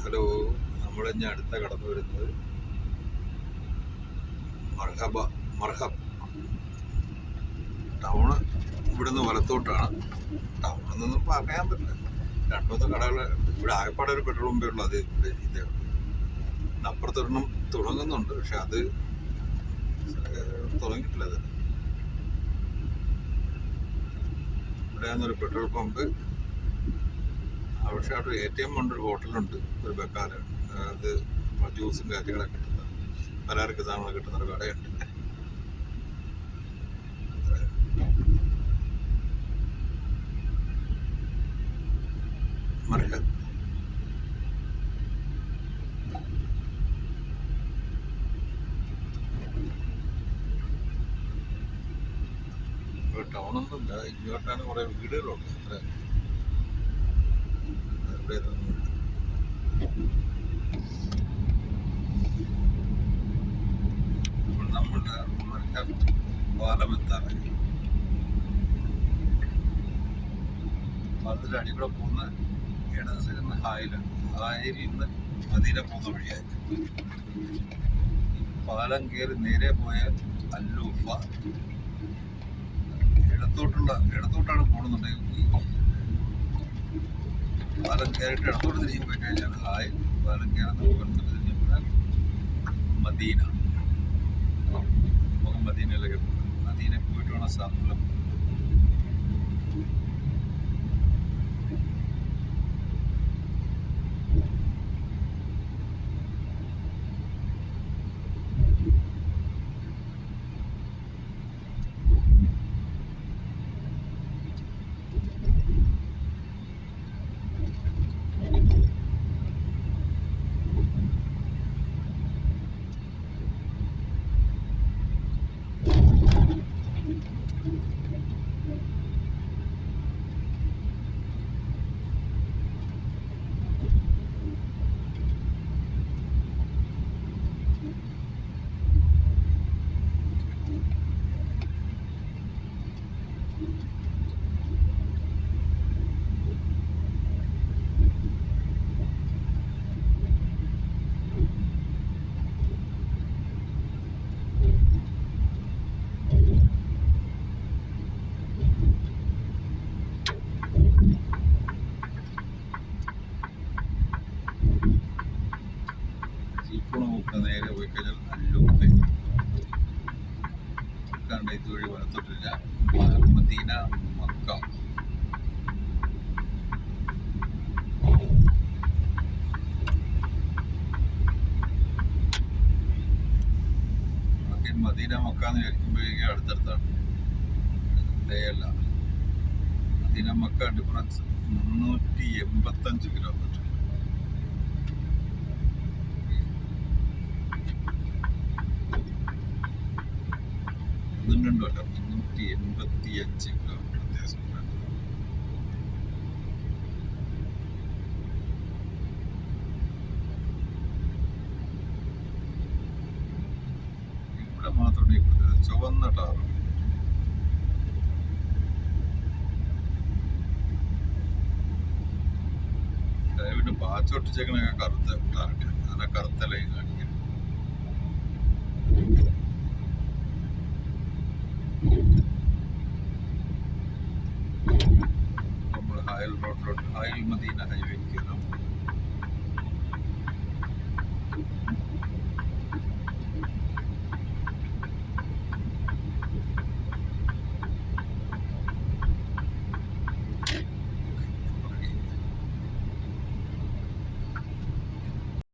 Hello, നമ്മളിഞ്ഞ അടുത്ത കടന്നു വരുന്നത് മർഹബ് ടൗണ്. ഇവിടുന്ന് വലത്തോട്ടാണ്. ടൗണിൽ നിന്നും പറയാൻ പറ്റില്ല. രണ്ടൂന്ന് കടകൾ ഇവിടെ ആകപ്പാടെ ഒരു പെട്രോൾ പമ്പേ ഉള്ളൂ. അത് ഇതേ അപ്പുറത്തൊരെണ്ണം തുടങ്ങുന്നുണ്ട്, പക്ഷെ അത് തുടങ്ങിയിട്ടില്ല. അത് ഇവിടെയാന്നൊരു പെട്രോൾ പമ്പ്. പക്ഷെ അവിടെ ATM ഉണ്ട്, ഒരു ഹോട്ടലുണ്ട്, ഒരു ബക്കാല, അത് ജ്യൂസും കാര്യങ്ങളൊക്കെ കിട്ടുന്ന പലചരക്ക് സാധനങ്ങൾ കിട്ടുന്ന ഒരു കടയുണ്ട്. മർഹബ് ടൗണൊന്നുമില്ല, ഇങ്ങോട്ടാണ് കുറെ വീടുകളുണ്ട്. അത്ര ഇവിടെ നമ്മുടെ മർഹബ് പാലമെത്താണ്. അതിൽ അടികൂടെ പോകുന്ന ഇടത് സൈഡിൽ നിന്ന് ഹായിലാണ്. ഹായിൽ നിന്ന് മദീന പോകുന്ന വഴിയായി പാലം കയറി നേരെ പോയാൽ അല്ലൂഫ. ഇടത്തോട്ടാണ് പോകണമെന്നുണ്ടെങ്കിൽ പാലം കയറിയിട്ട് ഇടത്തോട്ട് തിരിഞ്ഞ് പോയി കഴിഞ്ഞാൽ ഹായ്. പാലം കയറി നമുക്ക് തിരിഞ്ഞ് പോയാൽ മദീന. നമുക്ക് മദീനയിലേക്ക് പോകാം. മദീന പോയിട്ട് വേണം സ്ഥലം. നേരെ പോയി കഴിഞ്ഞാൽ അല്ലൂഫ. ഇതുവഴി വലത്തോട്ടില്ല. Medina, Mecca. മദീന, മക്ക എന്ന് വിചാരിക്കുമ്പോഴേക്കും അടുത്തടുത്താണ്. ഇതേയല്ല, മദീന മക്ക ഡിഫറൻസ് 385 കിലോമീറ്റർ. ഒന്നും രണ്ടുമല്ല, 385 കിലോമീറ്റർ വ്യത്യാസം. ഇവിടെ മാത്രമേ ചുവന്ന ടാറ്. ഡ്രൈവിന്റെ പാച്ചൊട്ടിച്ചേക്കണ കറുത്ത ടാറിട്ട് അങ്ങനെ കറുത്ത ലൈൻ കാണിക്കണം. നമ്മൾ ഹായൽ റോഡിലോട്ട്, ഹായൽ മദീന ഹൈവേ